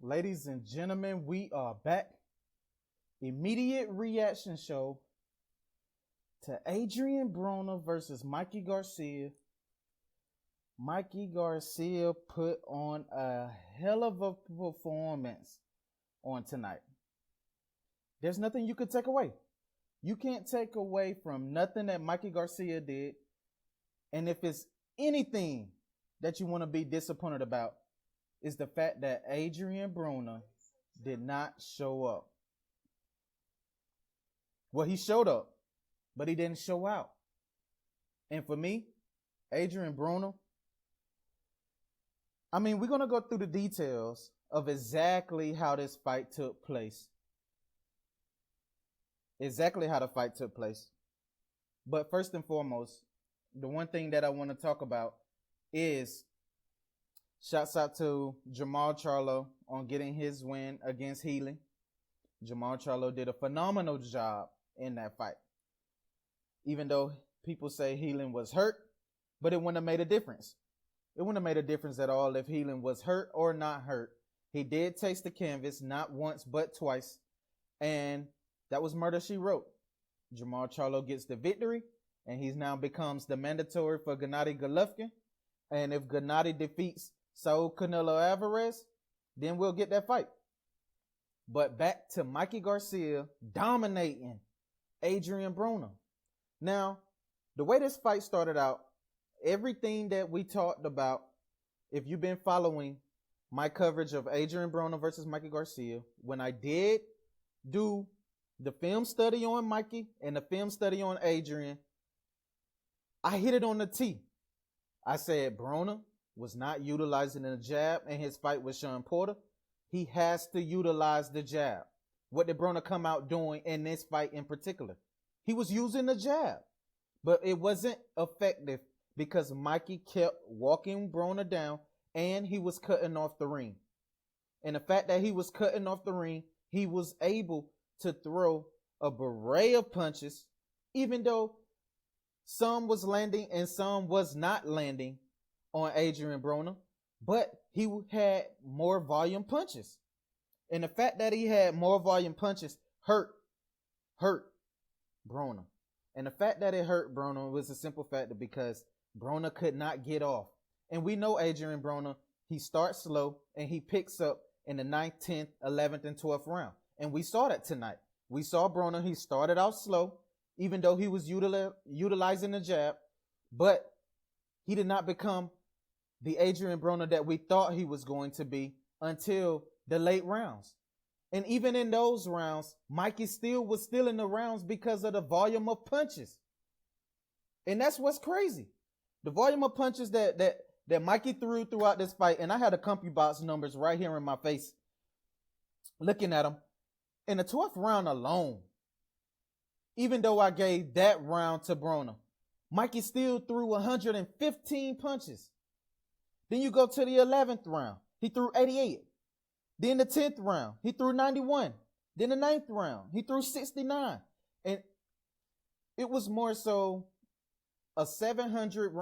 Ladies and gentlemen, we are back. Immediate reaction show to Adrien Broner versus Mikey Garcia. Mikey Garcia put on a hell of a performance on tonight. There's nothing you could take away. You can't take away from nothing that Mikey Garcia did. And if it's anything that you want to be disappointed about, is the fact that Adrien Broner did not show up. Well, he showed up, but he didn't show out. And for me, Adrien Broner, we're going to go through the details of exactly how this fight took place. Exactly how the fight took place. But first and foremost, the one thing that I want to talk about is shouts out to Jermall Charlo on getting his win against Healy. Jermall Charlo did a phenomenal job in that fight. Even though people say Healy was hurt, but it wouldn't have made a difference. It wouldn't have made a difference at all if Healy was hurt or not hurt. He did taste the canvas, not once, but twice. And that was murder she wrote. Jermall Charlo gets the victory, and he now becomes the mandatory for Gennady Golovkin. And if Gennady defeats Saul Canelo Alvarez, then we'll get that fight. But back to Mikey Garcia dominating Adrien Broner. Now, the way this fight started out, everything that we talked about, if you've been following my coverage of Adrien Broner versus Mikey Garcia, when I did do the film study on Mikey and the film study on Adrien, I hit it on the T. I said Broner was not utilizing the jab in his fight with Sean Porter. He has to utilize the jab. What did Broner come out doing in this fight in particular? He was using the jab, but it wasn't effective because Mikey kept walking Broner down and he was cutting off the ring. And the fact that he was cutting off the ring, he was able to throw a beret of punches, even though some was landing and some was not landing on Adrien Broner, but he had more volume punches. And the fact that he had more volume punches hurt Broner. And the fact that it hurt Broner was a simple fact because Broner could not get off. And we know Adrien Broner, he starts slow and he picks up in the 9th, 10th, 11th, and 12th round. And we saw that tonight. We saw Broner, he started out slow, even though he was utilizing the jab, but he did not become the Adrien Broner that we thought he was going to be until the late rounds. And even in those rounds, Mikey was still in the rounds because of the volume of punches. And that's what's crazy. The volume of punches that Mikey threw throughout this fight, and I had the CompuBox numbers right here in my face, looking at them. In the 12th round alone, even though I gave that round to Broner, Mikey still threw 115 punches. Then you go to the 11th round, he threw 88. Then the 10th round, he threw 91. Then the 9th round, he threw 69. And it was more so a 700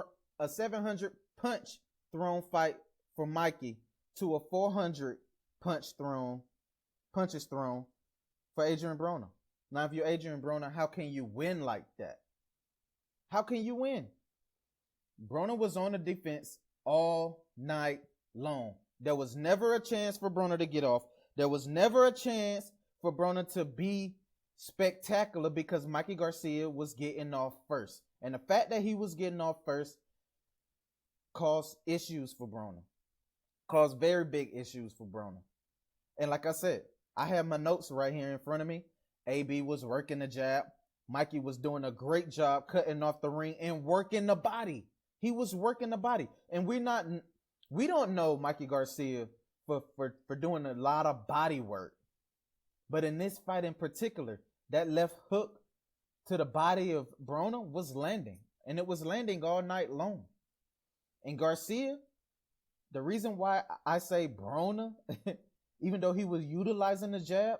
punch thrown fight for Mikey to a 400 punches thrown for Adrien Broner. Now, if you're Adrien Broner, how can you win like that? How can you win? Broner was on the defense all night long. There was never a chance for Broner to get off. There was never a chance for Broner to be spectacular because Mikey Garcia was getting off first. And the fact that he was getting off first caused issues for Broner. Caused very big issues for Broner. And like I said, I have my notes right here in front of me. AB was working the jab. Mikey was doing a great job cutting off the ring and working the body. He was working the body. And we don't know Mikey Garcia for doing a lot of body work. But in this fight in particular, that left hook to the body of Broner was landing. And it was landing all night long. And Garcia, the reason why I say Broner, even though he was utilizing the jab,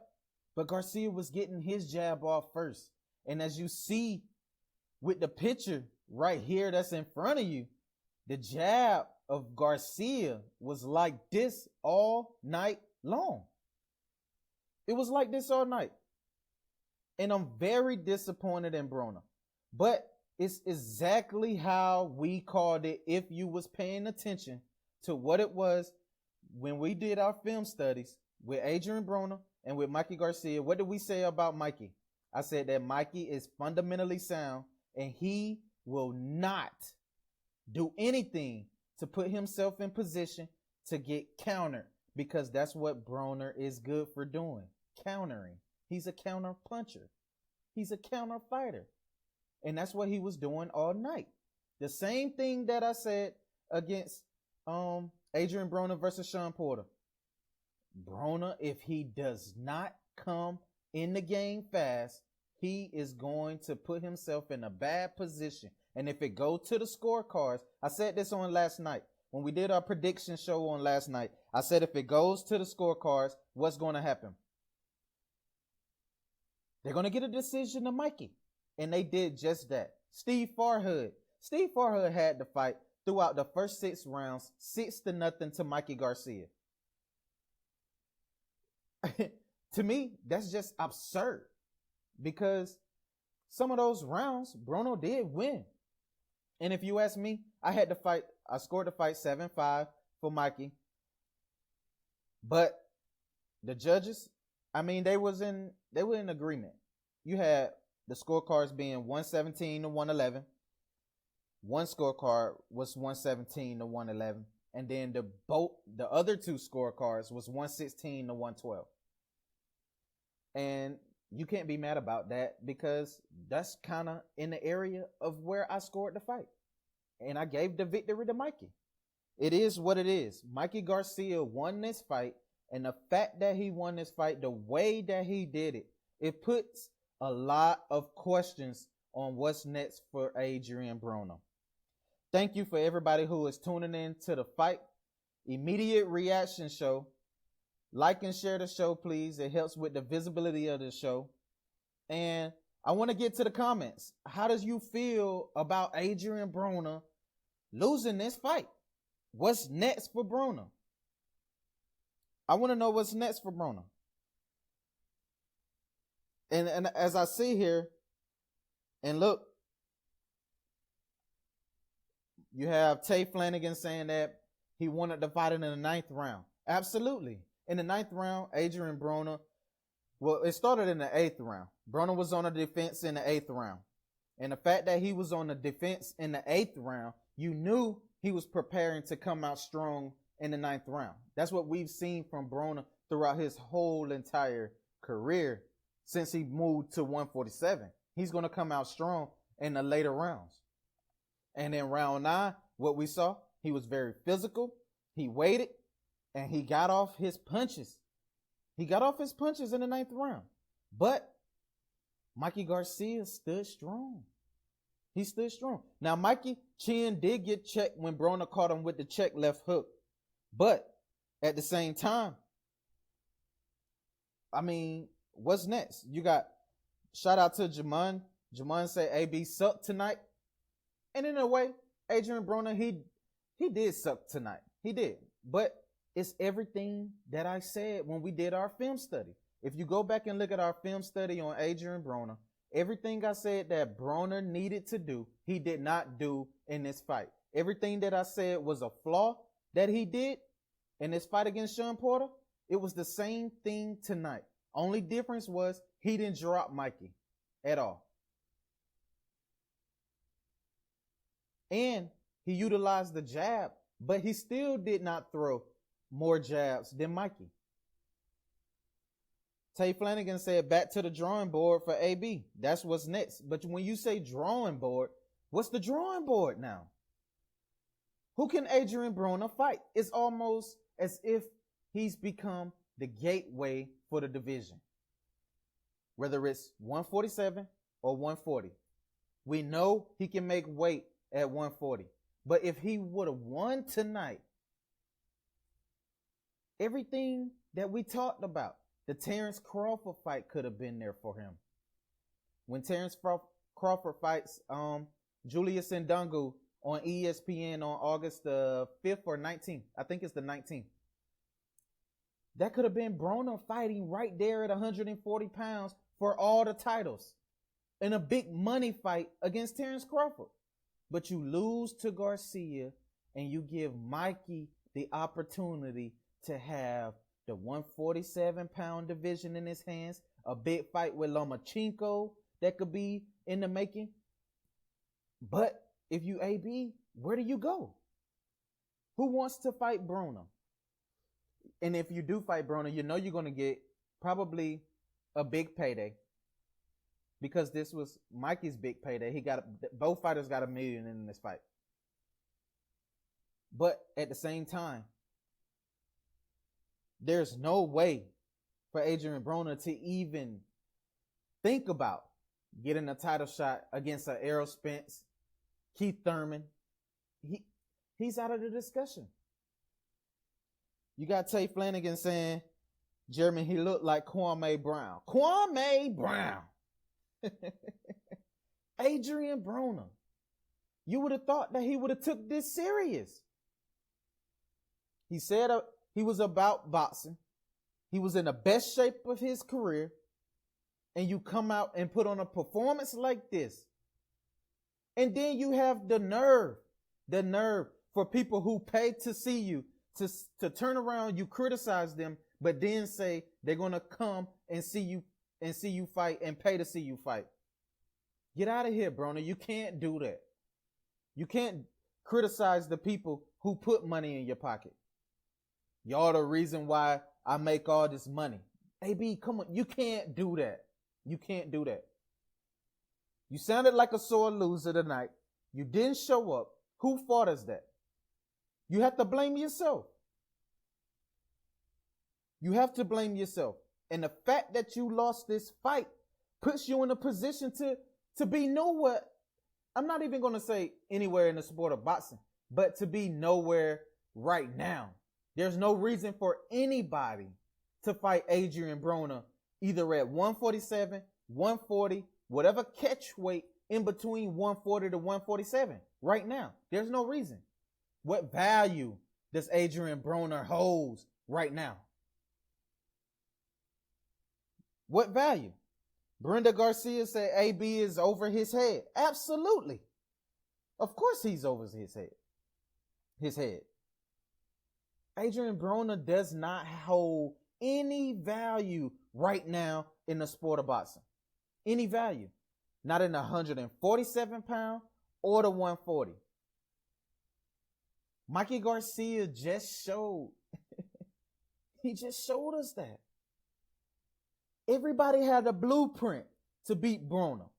but Garcia was getting his jab off first. And as you see with the picture right here that's in front of you, the jab of Garcia was like this all night long. It was like this all night. And I'm very disappointed in Broner. But it's exactly how we called it if you was paying attention to what it was when we did our film studies with Adrien Broner and with Mikey Garcia. What did we say about Mikey? I said that Mikey is fundamentally sound and he will not do anything to put himself in position to get countered, because that's what Broner is good for doing, countering. He's a counter puncher. He's a counter fighter. And that's what he was doing all night. The same thing that I said against Adrien Broner versus Sean Porter. Broner, if he does not come in the game fast, he is going to put himself in a bad position. And if it goes to the scorecards, I said this on last night. When we did our prediction show on last night, I said if it goes to the scorecards, what's going to happen? They're going to get a decision to Mikey. And they did just that. Steve Farhood had the fight throughout the first 6 rounds, 6-0 to Mikey Garcia. To me, that's just absurd, because some of those rounds, Broner did win. And if you ask me, I scored the fight 7-5 for Mikey. But the judges, they were in agreement. You had the scorecards being 117 to 111. One scorecard was 117 to 111. And then the other 2 scorecards was 116 to 112. And you can't be mad about that, because that's kind of in the area of where I scored the fight. And I gave the victory to Mikey. It is what it is. Mikey Garcia won this fight. And the fact that he won this fight, the way that he did it, it puts a lot of questions on what's next for Adrien Broner. Thank you for everybody who is tuning in to the Fight Immediate Reaction Show. Like and share the show, please. It helps with the visibility of the show. And I want to get to the comments. How does you feel about Adrien Broner losing this fight? What's next for Broner? I want to know what's next for Broner. And as I see here, and look, you have Tay Flanagan saying that he wanted to fight it in the 9th round. Absolutely. In the 9th round, Adrien Broner, well, it started in the 8th round. Broner was on the defense in the 8th round. And the fact that he was on the defense in the 8th round, you knew he was preparing to come out strong in the 9th round. That's what we've seen from Broner throughout his whole entire career since he moved to 147. He's going to come out strong in the later rounds. And in round 9, what we saw, he was very physical. He waited. And he got off his punches. He got off his punches in the 9th round. But Mikey Garcia stood strong. He stood strong. Now, Mikey chin did get checked when Broner caught him with the check left hook. But at the same time, what's next? You got, shout out to Jamon. Jamon said AB sucked tonight. And in a way, Adrien Broner, he did suck tonight. He did. But it's everything that I said when we did our film study. If you go back and look at our film study on Adrien Broner, everything I said that Broner needed to do, he did not do in this fight. Everything that I said was a flaw that he did in this fight against Sean Porter, it was the same thing tonight. Only difference was he didn't drop Mikey at all. And he utilized the jab, but he still did not throw more jabs than Mikey. Tay Flanagan said back to the drawing board for AB. That's what's next. But when you say drawing board, what's the drawing board now? Who can Adrien Broner fight? It's almost as if he's become the gateway for the division. Whether it's 147 or 140. We know he can make weight at 140. But if he would have won tonight, everything that we talked about, the Terrence Crawford fight could have been there for him. When Terrence Crawford fights Julius Ndungu on ESPN on August the 5th or 19th, I think it's the 19th. That could have been Broner fighting right there at 140 pounds for all the titles in a big money fight against Terrence Crawford. But you lose to Garcia and you give Mikey the opportunity to have the 147-pound division in his hands, a big fight with Lomachenko that could be in the making. But if you AB, where do you go? Who wants to fight Broner? And if you do fight Broner, you know you're going to get probably a big payday, because this was Mikey's big payday. Both fighters got $1 million in this fight. But at the same time, there's no way for Adrien Broner to even think about getting a title shot against an Errol Spence, Keith Thurman. He's out of the discussion. You got Tay Flanagan saying, Jeremy, he looked like Kwame Brown. Kwame Brown. Adrien Broner. You would have thought that he would have took this serious. He said he was about boxing. He was in the best shape of his career. And you come out and put on a performance like this. And then you have the nerve for people who pay to see you to turn around, you criticize them, but then say they're going to come and see you fight and pay to see you fight. Get out of here, Broner. You can't do that. You can't criticize the people who put money in your pocket. Y'all the reason why I make all this money. AB, come on. You can't do that. You can't do that. You sounded like a sore loser tonight. You didn't show up. Who fought us that? You have to blame yourself. You have to blame yourself. And the fact that you lost this fight puts you in a position to be nowhere. I'm not even going to say anywhere in the sport of boxing, but to be nowhere right now. There's no reason for anybody to fight Adrien Broner either at 147, 140, whatever catch weight in between 140 to 147 right now. There's no reason. What value does Adrien Broner hold right now? What value? Brenda Garcia said AB is over his head. Absolutely. Of course he's over his head. His head. Adrien Broner does not hold any value right now in the sport of boxing. Any value. Not in the 147 pound or the 140. Mikey Garcia just showed. He just showed us that. Everybody had a blueprint to beat Broner.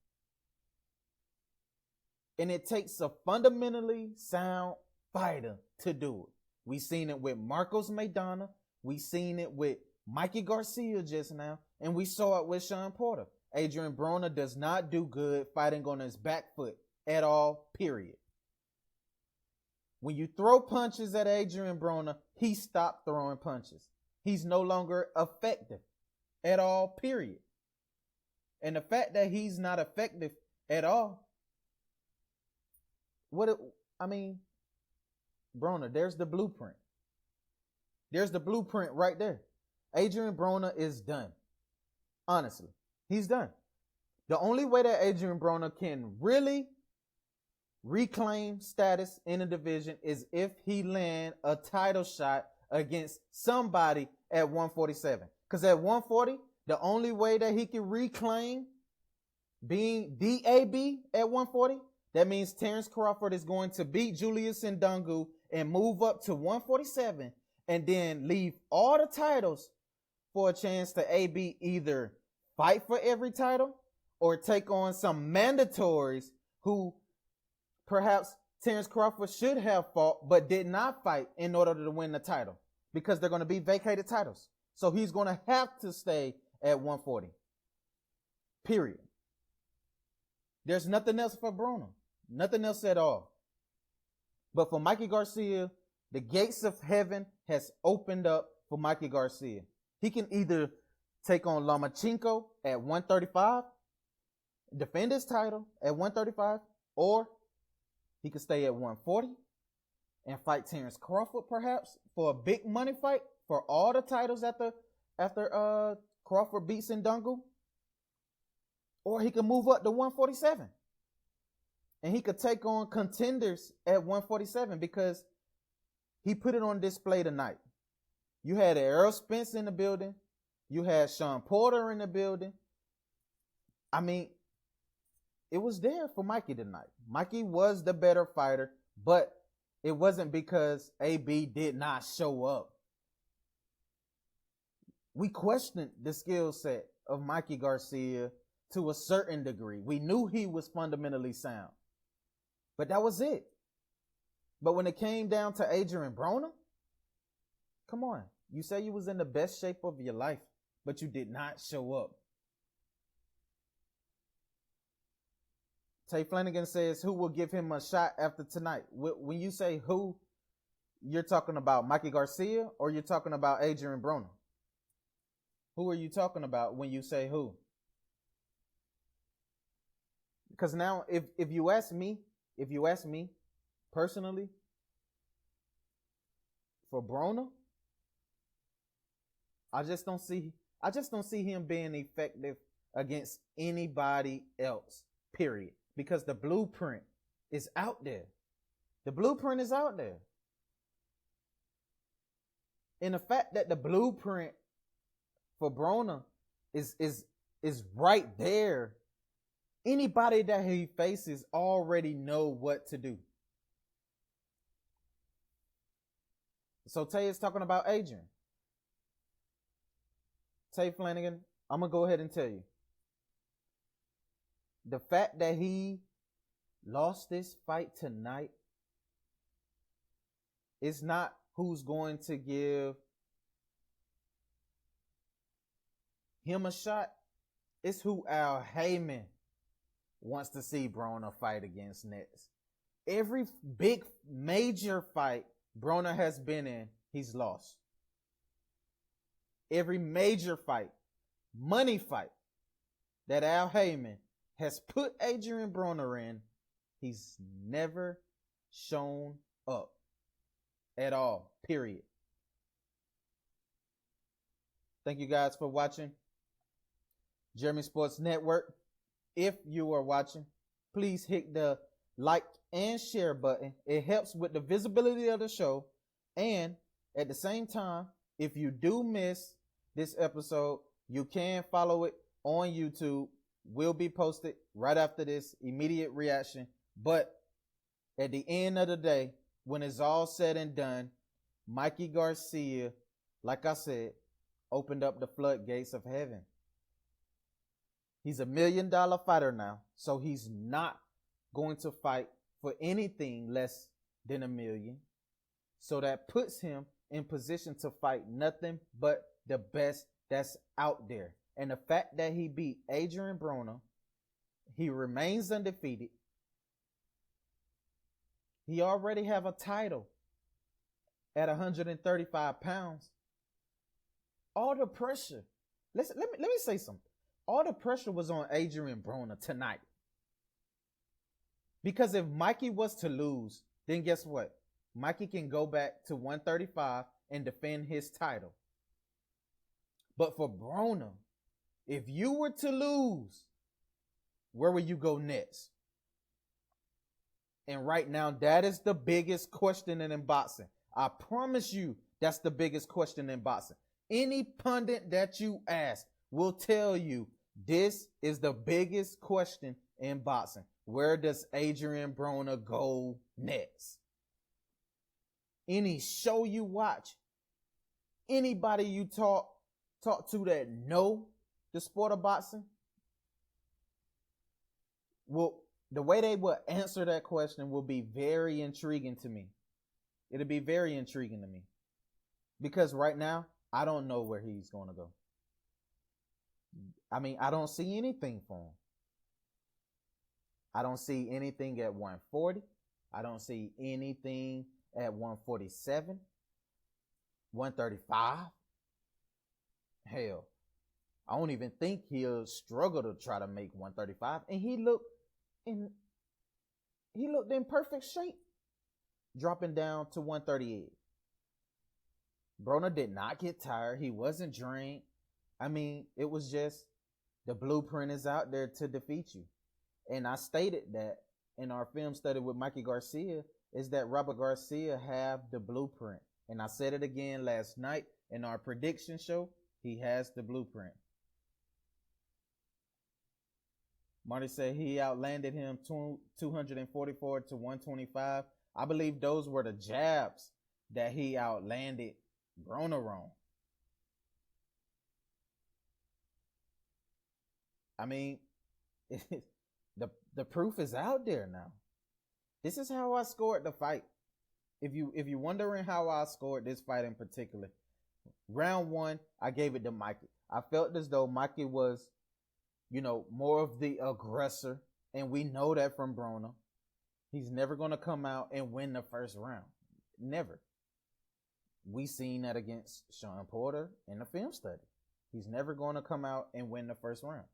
And it takes a fundamentally sound fighter to do it. We seen it with Marcos Maidana. We seen it with Mikey Garcia just now. And we saw it with Sean Porter. Adrien Broner does not do good fighting on his back foot at all, period. When you throw punches at Adrien Broner, he stopped throwing punches. He's no longer effective at all, period. And the fact that he's not effective at all, Broner, there's the blueprint. There's the blueprint right there. Adrien Broner is done. Honestly, he's done. The only way that Adrien Broner can really reclaim status in the division is if he land a title shot against somebody at 147. Because at 140, the only way that he can reclaim being DAB at 140, that means Terrence Crawford is going to beat Julius Ndungu and move up to 147 and then leave all the titles for a chance to AB either fight for every title or take on some mandatories who perhaps Terrence Crawford should have fought but did not fight in order to win the title because they're going to be vacated titles. So he's going to have to stay at 140. Period. There's nothing else for Broner. Nothing else at all. But for Mikey Garcia, the gates of heaven has opened up for Mikey Garcia. He can either take on Lomachenko at 135, defend his title at 135, or he could stay at 140 and fight Terrence Crawford perhaps for a big money fight for all the titles after Crawford beats Ndungu, or he could move up to 147. And he could take on contenders at 147 because he put it on display tonight. You had Errol Spence in the building. You had Sean Porter in the building. I mean, it was there for Mikey tonight. Mikey was the better fighter, but it wasn't because AB did not show up. We questioned the skill set of Mikey Garcia to a certain degree. We knew he was fundamentally sound, but that was it. But when it came down to Adrien Broner, come on. You say you was in the best shape of your life, but you did not show up. Tay Flanagan says, who will give him a shot after tonight? When you say who, you're talking about Mikey Garcia or you're talking about Adrien Broner? Who are you talking about when you say who? Because now, if you ask me personally, for Broner, I just don't see him being effective against anybody else, period. Because the blueprint is out there. The blueprint is out there. And the fact that the blueprint for Broner is right there, anybody that he faces already know what to do. So Tay is talking about Adrien. Tay Flanagan, I'm going to go ahead and tell you. The fact that he lost this fight tonight is not who's going to give him a shot. It's who Al Heyman wants to see Broner fight against next. Every big major fight Broner has been in, he's lost. Every major fight, money fight that Al Heyman has put Adrien Broner in, he's never shown up at all, period. Thank you guys for watching Jeremy Sports Network. If you are watching, please hit the like and share button. It helps with the visibility of the show. And at the same time, if you do miss this episode, you can follow it on YouTube. Will be posted right after this immediate reaction. But at the end of the day, when it's all said and done, Mikey Garcia, like I said, opened up the floodgates of heaven. He's $1 million fighter now, so he's not going to fight for anything less than $1 million. So that puts him in position to fight nothing but the best that's out there. And the fact that he beat Adrien Broner, he remains undefeated. He already have a title at 135 pounds. All the pressure. Let me say something. All the pressure was on Adrien Broner tonight. Because if Mikey was to lose, then guess what? Mikey can go back to 135 and defend his title. But for Broner, if you were to lose, where will you go next? And right now, that is the biggest question in boxing. I promise you, that's the biggest question in boxing. Any pundit that you ask will tell you this is the biggest question in boxing. Where does Adrien Broner go next? Any show you watch, anybody you talk to that know the sport of boxing, the way they will answer that question will be very intriguing to me. It'll be very intriguing to me. Because right now, I don't know where he's going to go. I mean, I don't see anything for him. I don't see anything at 140. I don't see anything at 147, 135. Hell, I don't even think he'll struggle to try to make 135. And he looked in perfect shape, dropping down to 138. Broner did not get tired. He wasn't drained. I mean, it was just the blueprint is out there to defeat you. And I stated that in our film study with Mikey Garcia is that Robert Garcia have the blueprint. And I said it again last night in our prediction show. He has the blueprint. Marty said he outlanded him 244 to 125. I believe those were the jabs that he outlanded Broner on. I mean, the proof is out there now. This is how I scored the fight. If you wondering how I scored this fight in particular, round one, I gave it to Mikey. I felt as though Mikey was, more of the aggressor, and we know that from Broner. He's never going to come out and win the first round. Never. We seen that against Sean Porter in the film study. He's never going to come out and win the first round.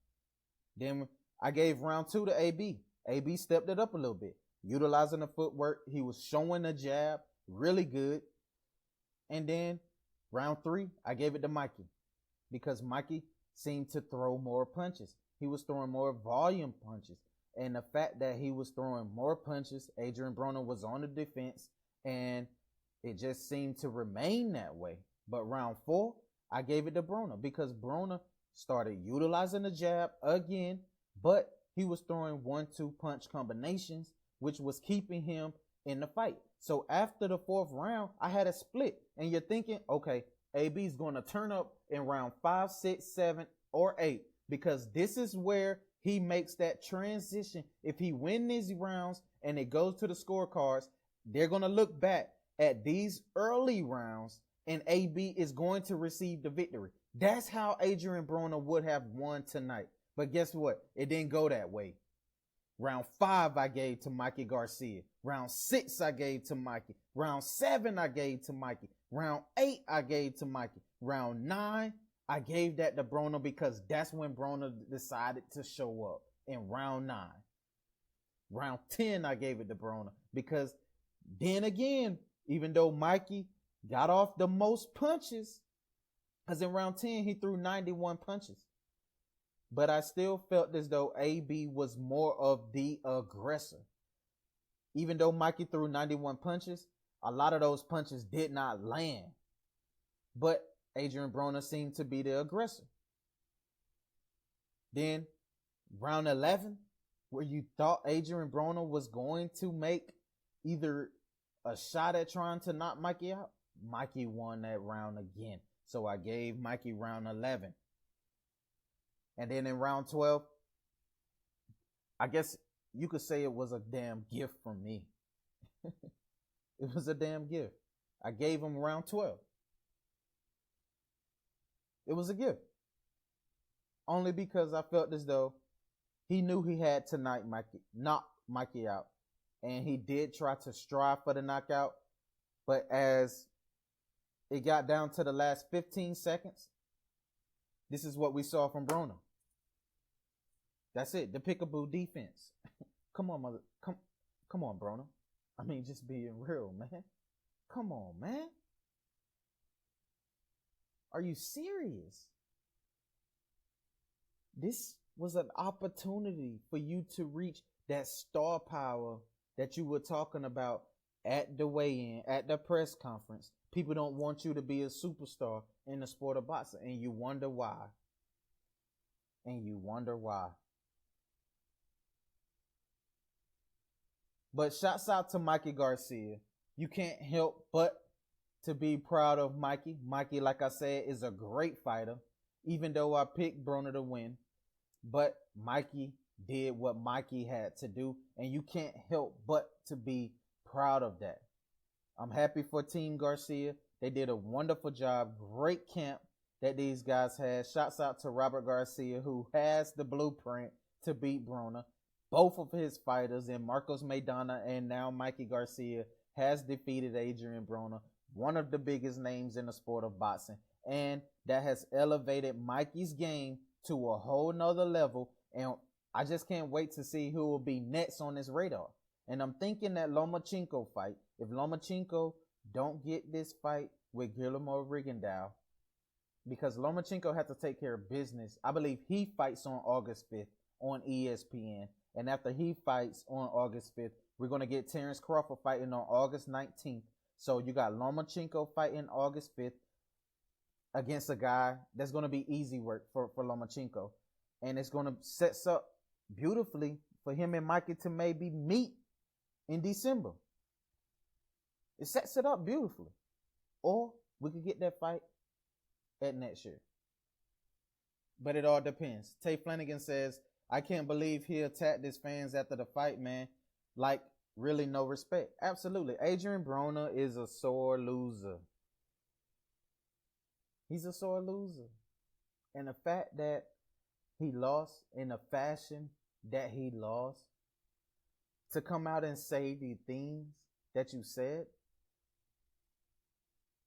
Then I gave round two to AB. AB stepped it up a little bit, utilizing the footwork. He was showing the jab really good. And then round three, I gave it to Mikey because Mikey seemed to throw more punches. He was throwing more volume punches. And the fact that he was throwing more punches, Adrien Broner was on the defense, and it just seemed to remain that way. But round four, I gave it to Broner because Broner started utilizing the jab again, but he was throwing 1-2 punch combinations, which was keeping him in the fight. So after the fourth round, I had a split. And you're thinking, okay, AB's going to turn up in round 5, 6, 7, or 8, because this is where he makes that transition. If he wins these rounds and it goes to the scorecards, they're going to look back at these early rounds and AB is going to receive the victory. That's how Adrien Broner would have won tonight. But guess what? It didn't go that way. Round 5 I gave to Mikey Garcia. Round 6 I gave to Mikey. Round 7 I gave to Mikey. Round 8 I gave to Mikey. Round 9 I gave that to Broner because that's when Broner decided to show up in round 9. Round 10 I gave it to Broner because then again, even though Mikey got off the most punches, because in round 10 he threw 91 punches, but I still felt as though AB was more of the aggressor. Even though Mikey threw 91 punches, a lot of those punches did not land. But Adrien Broner seemed to be the aggressor. Then round 11, where you thought Adrien Broner was going to make either a shot at trying to knock Mikey out, Mikey won that round again. So I gave Mikey round 11. And then in round 12, I guess you could say it was a damn gift from me. It was a damn gift. I gave him round 12. It was a gift. Only because I felt as though he knew he had to knock Mikey out. And he did try to strive for the knockout. But as it got down to the last 15 seconds, this is what we saw from Broner. That's it. The pickaboo defense. Come on, come on, Broner. I mean, just being real, man. Come on, man. Are you serious? This was an opportunity for you to reach that star power that you were talking about at the weigh-in, at the press conference. People don't want you to be a superstar in the sport of boxing, and you wonder why. And you wonder why. But shouts out to Mikey Garcia. You can't help but to be proud of Mikey. Mikey, like I said, is a great fighter, even though I picked Broner to win. But Mikey did what Mikey had to do, and you can't help but to be proud of that. I'm happy for Team Garcia. They did a wonderful job. Great camp that these guys had. Shouts out to Robert Garcia, who has the blueprint to beat Broner. Both of his fighters, in Marcos Maidana and now Mikey Garcia, has defeated Adrien Broner, one of the biggest names in the sport of boxing. And that has elevated Mikey's game to a whole nother level. And I just can't wait to see who will be next on this radar. And I'm thinking that Lomachenko fight, if Lomachenko don't get this fight with Guillermo Rigondeaux because Lomachenko had to take care of business. I believe he fights on August 5th on ESPN. And after he fights on August 5th, we're going to get Terrence Crawford fighting on August 19th. So you got Lomachenko fighting August 5th against a guy that's going to be easy work for Lomachenko. And it's going to set up beautifully for him and Mikey to maybe meet in December. It sets it up beautifully. Or we could get that fight at next year. But it all depends. Tay Flanagan says, I can't believe he attacked his fans after the fight, man. Like, really no respect. Absolutely. Adrien Broner is a sore loser. He's a sore loser. And the fact that he lost in the fashion that he lost, to come out and say the things that you said,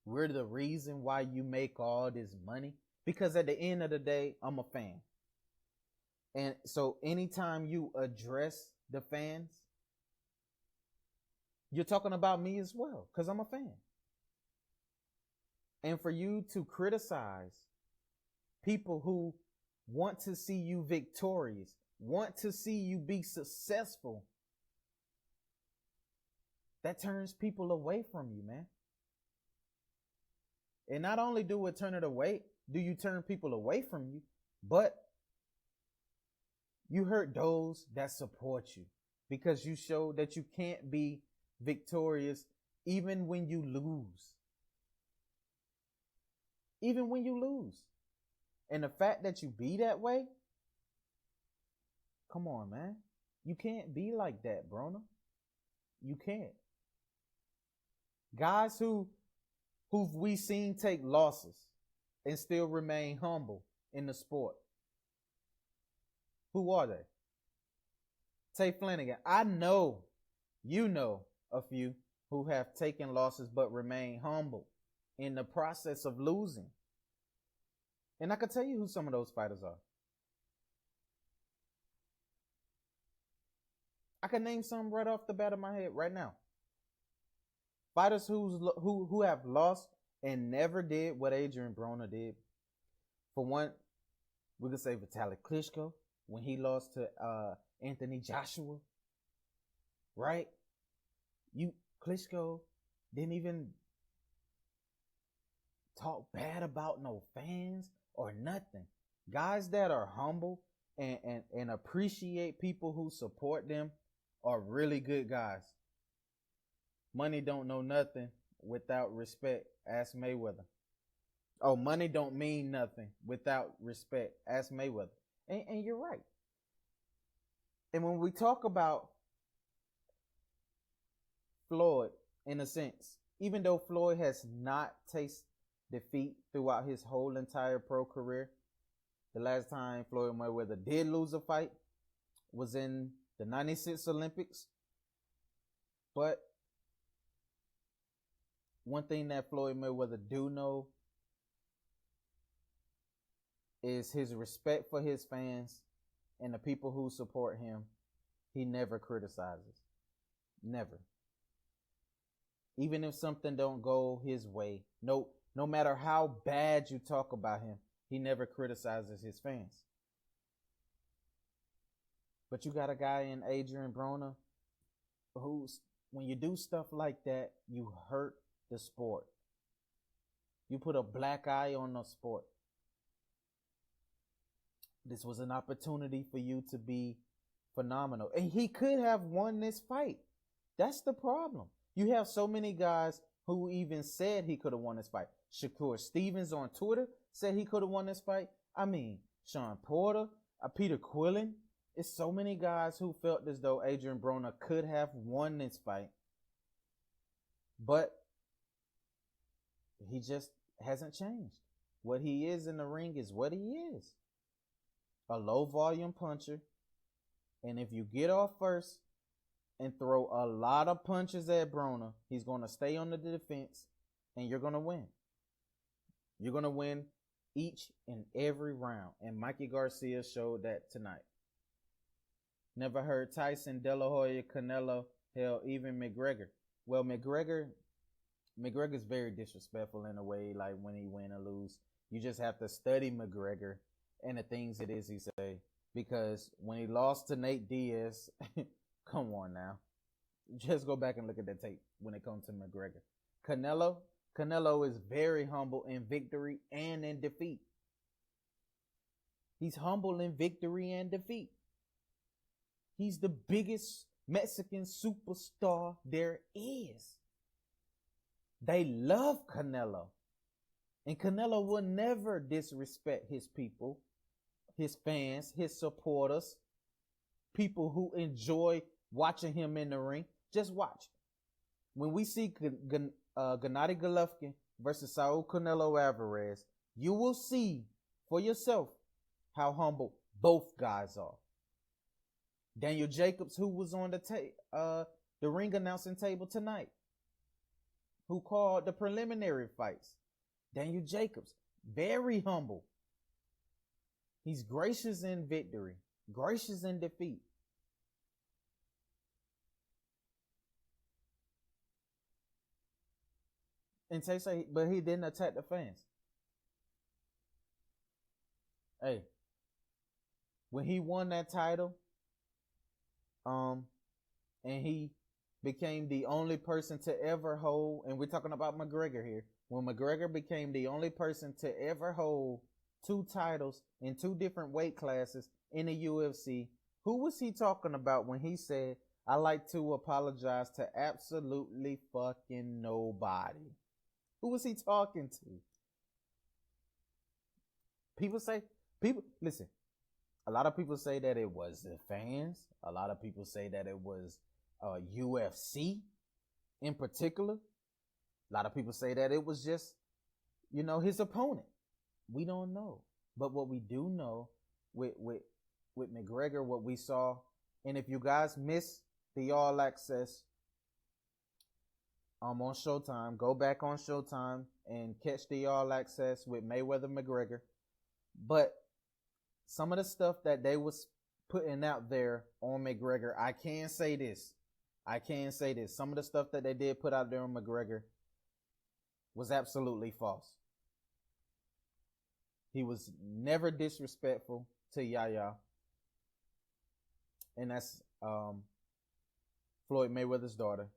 we're the reason why you make all this money. Because at the end of the day, I'm a fan. And so anytime you address the fans, you're talking about me as well, because I'm a fan. And for you to criticize people who want to see you victorious, want to see you be successful, that turns people away from you, man. And not only do you turn people away from you, but you hurt those that support you because you show that you can't be victorious even when you lose. Even when you lose. And the fact that you be that way, come on, man. You can't be like that, Broner. You can't. Guys who we seen take losses and still remain humble in the sport. Who are they? Tay Flanagan. I know, you know a few who have taken losses but remain humble in the process of losing. And I can tell you who some of those fighters are. I can name some right off the bat of my head right now. Fighters who have lost and never did what Adrien Broner did. For one, we could say Vitaly Klitschko when he lost to Anthony Joshua. Right? Klitschko didn't even talk bad about no fans or nothing. Guys that are humble and appreciate people who support them are really good guys. Money don't know nothing without respect. Ask Mayweather. Oh, money don't mean nothing without respect. Ask Mayweather. And you're right. And when we talk about Floyd, in a sense, even though Floyd has not tasted defeat throughout his whole entire pro career, the last time Floyd Mayweather did lose a fight was in the 96 Olympics. But one thing that Floyd Mayweather do know is his respect for his fans and the people who support him. He never criticizes. Never. Even if something don't go his way, no matter how bad you talk about him, he never criticizes his fans. But you got a guy in Adrien Broner who's, when you do stuff like that, you hurt the sport. You put a black eye on the sport. This was an opportunity for you to be phenomenal. And he could have won this fight. That's the problem. You have so many guys who even said he could have won this fight. Shakur Stevens on Twitter said he could have won this fight. I mean, Sean Porter, Peter Quillen. It's so many guys who felt as though Adrien Broner could have won this fight. But he just hasn't changed. What he is in the ring is what he is. A low volume puncher. And if you get off first and throw a lot of punches at Broner, he's going to stay on the defense and you're going to win. You're going to win each and every round. And Mikey Garcia showed that tonight. Never heard Tyson, De La Hoya, Canelo, hell, even McGregor. Well, McGregor McGregor's very disrespectful in a way, like when he win or lose. You just have to study McGregor and the things it is he say. Because when he lost to Nate Diaz, come on now. Just go back and look at the tape when it comes to McGregor. Canelo is very humble in victory and in defeat. He's humble in victory and defeat. He's the biggest Mexican superstar there is. They love Canelo. And Canelo will never disrespect his people, his fans, his supporters, people who enjoy watching him in the ring. Just watch. When we see Gennady Golovkin versus Saul Canelo Alvarez, you will see for yourself how humble both guys are. Daniel Jacobs, who was on the ring announcing table tonight, who called the preliminary fights. Daniel Jacobs, very humble. He's gracious in victory, gracious in defeat. And say, but he didn't attack the fans. Hey, when he won that title, and he became the only person to ever hold, and we're talking about McGregor here, when McGregor became the only person to ever hold 2 titles in 2 different weight classes in the UFC, who was he talking about when he said, I like to apologize to absolutely fucking nobody? Who was he talking to? Listen, a lot of people say that it was the fans. A lot of people say that it was UFC in particular. A lot of people say that it was just, his opponent. We don't know. But what we do know with McGregor, what we saw, and if you guys miss the All Access on Showtime, go back on Showtime and catch the All Access with Mayweather McGregor. But some of the stuff that they was putting out there on McGregor, I can say this. Some of the stuff that they did put out there on McGregor was absolutely false. He was never disrespectful to Yaya. And that's Floyd Mayweather's daughter.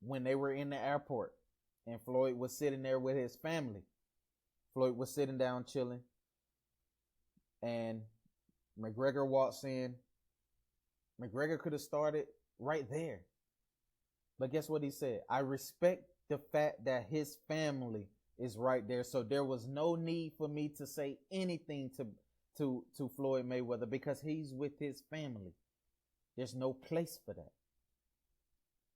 When they were in the airport and Floyd was sitting there with his family, Floyd was sitting down chilling, and McGregor walks in. McGregor could have started right there. But guess what he said? I respect the fact that his family is right there. So there was no need for me to say anything to Floyd Mayweather because he's with his family. There's no place for that.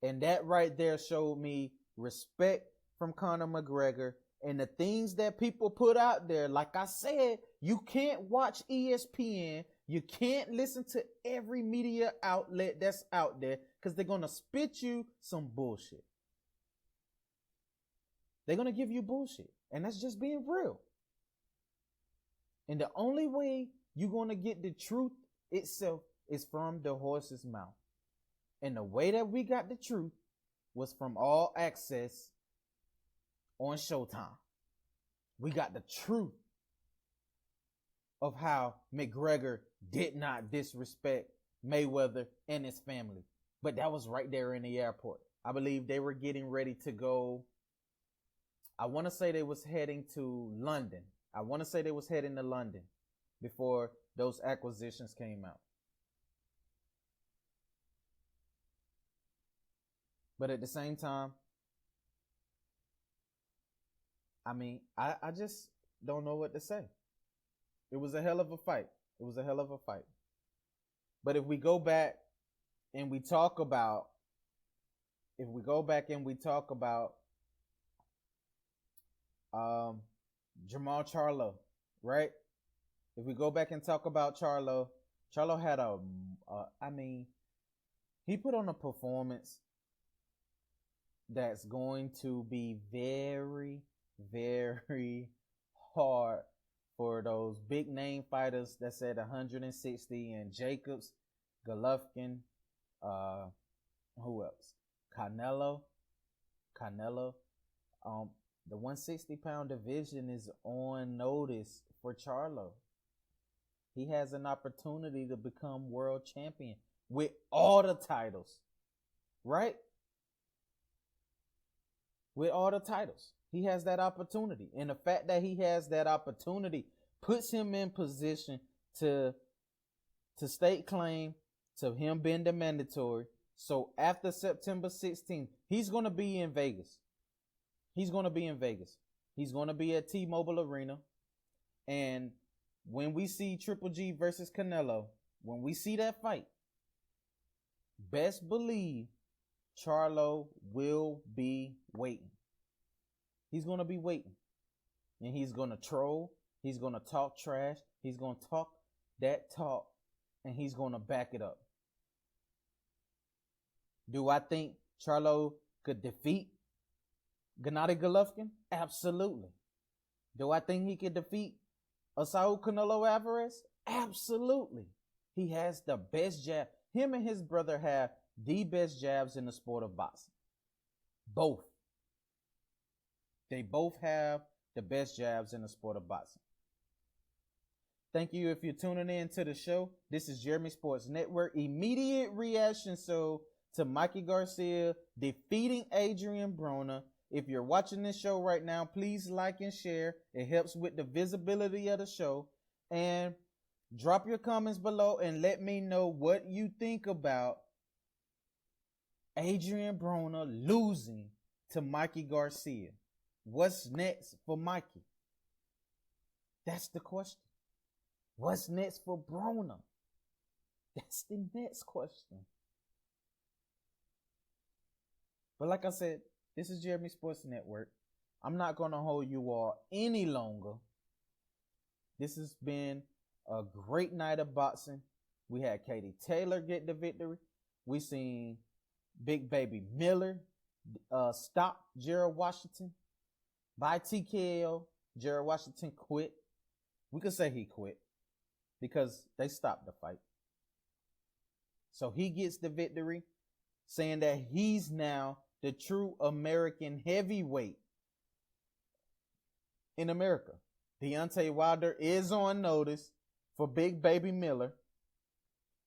And that right there showed me respect from Conor McGregor. And the things that people put out there, like I said, you can't watch ESPN. You can't listen to every media outlet that's out there because they're going to spit you some bullshit. They're going to give you bullshit. And that's just being real. And the only way you're going to get the truth itself is from the horse's mouth. And the way that we got the truth was from All Access on Showtime. We got the truth of how McGregor did not disrespect Mayweather and his family. But that was right there in the airport. I believe they were getting ready to go. I want to say they was heading to London. Before those acquisitions came out. But at the same time, I just don't know what to say. It was a hell of a fight. But if we go back and we talk about Jamal Charlo, right? If we go back and talk about Charlo had he put on a performance that's going to be very, very hard for those big name fighters that's at 160 and Jacobs, Golovkin, who else? Canelo. Canelo. Um, the 160-pound division is on notice for Charlo. He has an opportunity to become world champion with all the titles, right? With all the titles. He has that opportunity. And the fact that he has that opportunity puts him in position to stake claim to him being the mandatory. So after September 16th, he's going to be in Vegas. He's going to be in Vegas. He's going to be at T-Mobile Arena. And when we see Triple G versus Canelo, when we see that fight, best believe Charlo will be waiting. He's going to be waiting. And he's going to troll. He's going to talk trash. He's going to talk that talk. And he's going to back it up. Do I think Charlo could defeat Gennady Golovkin? Absolutely. Do I think he could defeat Saul Canelo Alvarez? Absolutely. He has the best jab. Him and his brother have the best jabs in the sport of boxing. Both. They both have the best jabs in the sport of boxing. Thank you if you're tuning in to the show. This is Jeremy Sports Network. Immediate reaction show to Mikey Garcia defeating Adrien Broner. If you're watching this show right now, please like and share. It helps with the visibility of the show. And drop your comments below and let me know what you think about Adrien Broner losing to Mikey Garcia. What's next for Mikey? That's the question. What's next for Broner? That's the next question. But like I said, this is Jeremy Sports Network. I'm not going to hold you all any longer. This has been a great night of boxing. We had Katie Taylor get the victory. We seen Big Baby Miller stop Gerald Washington by TKO. Gerald Washington quit. We could say he quit because they stopped the fight. So he gets the victory, saying that he's now the true American heavyweight in America. Deontay Wilder is on notice for Big Baby Miller,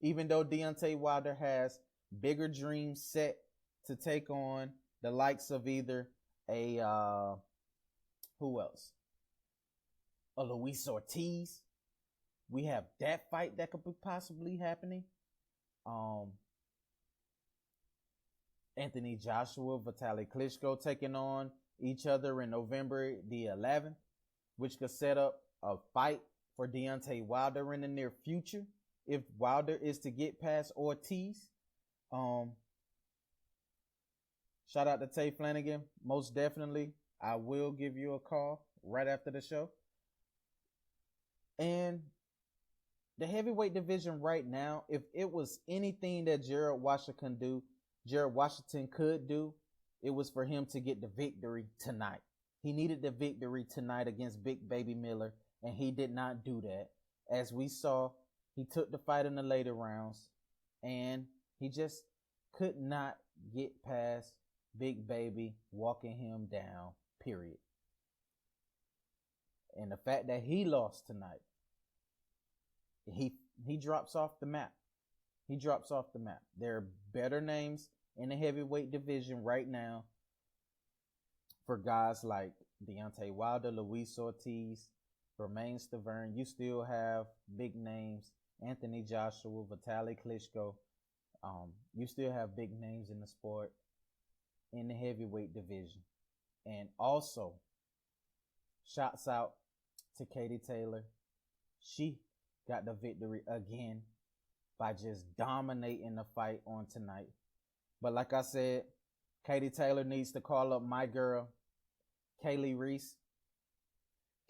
even though Deontay Wilder has bigger dreams set to take on the likes of either a who else? A Luis Ortiz. We have that fight that could be possibly happening. Anthony Joshua, Vitaly Klitschko taking on each other in November the 11th, which could set up a fight for Deontay Wilder in the near future if Wilder is to get past Ortiz. Shout out to Tay Flanagan. Most definitely, I will give you a call right after the show. And the heavyweight division right now, if it was anything that Gerald Washington could do, it was for him to get the victory tonight. He needed the victory tonight against Big Baby Miller, and he did not do that. As we saw, he took the fight in the later rounds, and he just could not get past Big Baby walking him down, period. And the fact that he lost tonight, he drops off the map. He drops off the map. There are better names in the heavyweight division right now for guys like Deontay Wilder, Luis Ortiz, Romain Stavern. You still have big names, Anthony Joshua, Vitaly Klitschko. You still have big names in the sport in the heavyweight division. And also, shouts out to Katie Taylor. She got the victory again by just dominating the fight on tonight. But like I said, Katie Taylor needs to call up my girl, Kaylee Reese.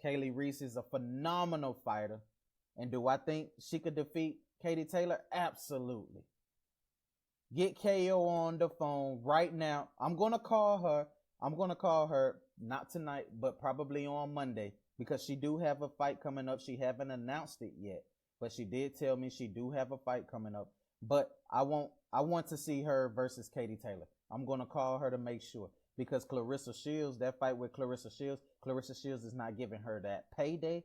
Kaylee Reese is a phenomenal fighter. And do I think she could defeat Katie Taylor? Absolutely. Get KO on the phone right now. I'm going to call her, not tonight, but probably on Monday, because she do have a fight coming up. She haven't announced it yet, but she did tell me she do have a fight coming up. But I want to see her versus Katie Taylor. I'm going to call her to make sure, because Clarissa Shields, that fight with Clarissa Shields is not giving her that payday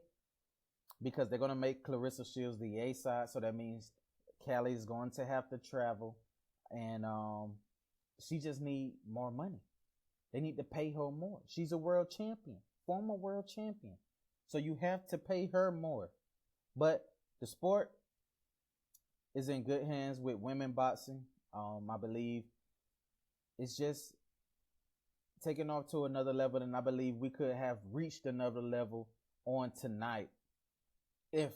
because they're going to make Clarissa Shields the A side. So that means Callie is going to have to travel, and she just need more money. They need to pay her more. She's a world champion, former world champion. So you have to pay her more. But the sport is in good hands with women boxing. I believe it's just taking off to another level, and I believe we could have reached another level on tonight if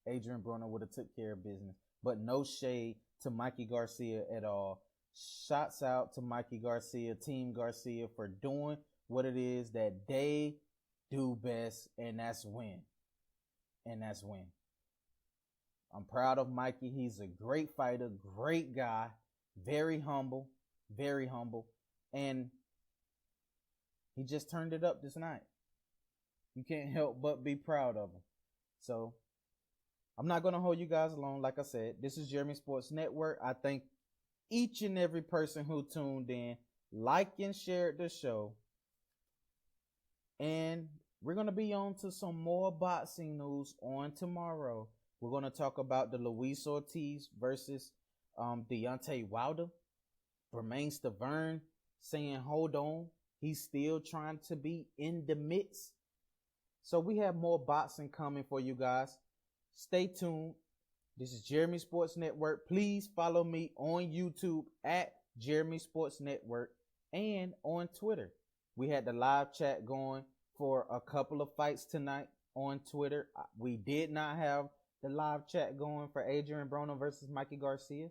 Adrien Broner would have took care of business. But no shade to Mikey Garcia at all. Shots out to Mikey Garcia, Team Garcia, for doing what it is that they do best, and that's win. And that's win. I'm proud of Mikey. He's a great fighter, great guy, very humble, and he just turned it up this night. You can't help but be proud of him. So I'm not going to hold you guys long. Like I said, this is Jeremy Sports Network. I thank each and every person who tuned in, liked and shared the show. And we're going to be on to some more boxing news on tomorrow. We're going to talk about the Luis Ortiz versus Deontay Wilder. Romain Stavern saying, hold on. He's still trying to be in the mix. So we have more boxing coming for you guys. Stay tuned. This is Jeremy Sports Network. Please follow me on YouTube at Jeremy Sports Network and on Twitter. We had the live chat going for a couple of fights tonight on Twitter. We did not have the live chat going for Adrien Broner versus Mikey Garcia.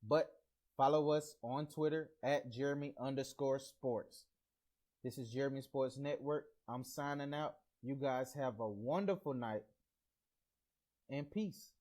But follow us on Twitter at Jeremy_sports. This is Jeremy Sports Network. I'm signing out. You guys have a wonderful night and peace.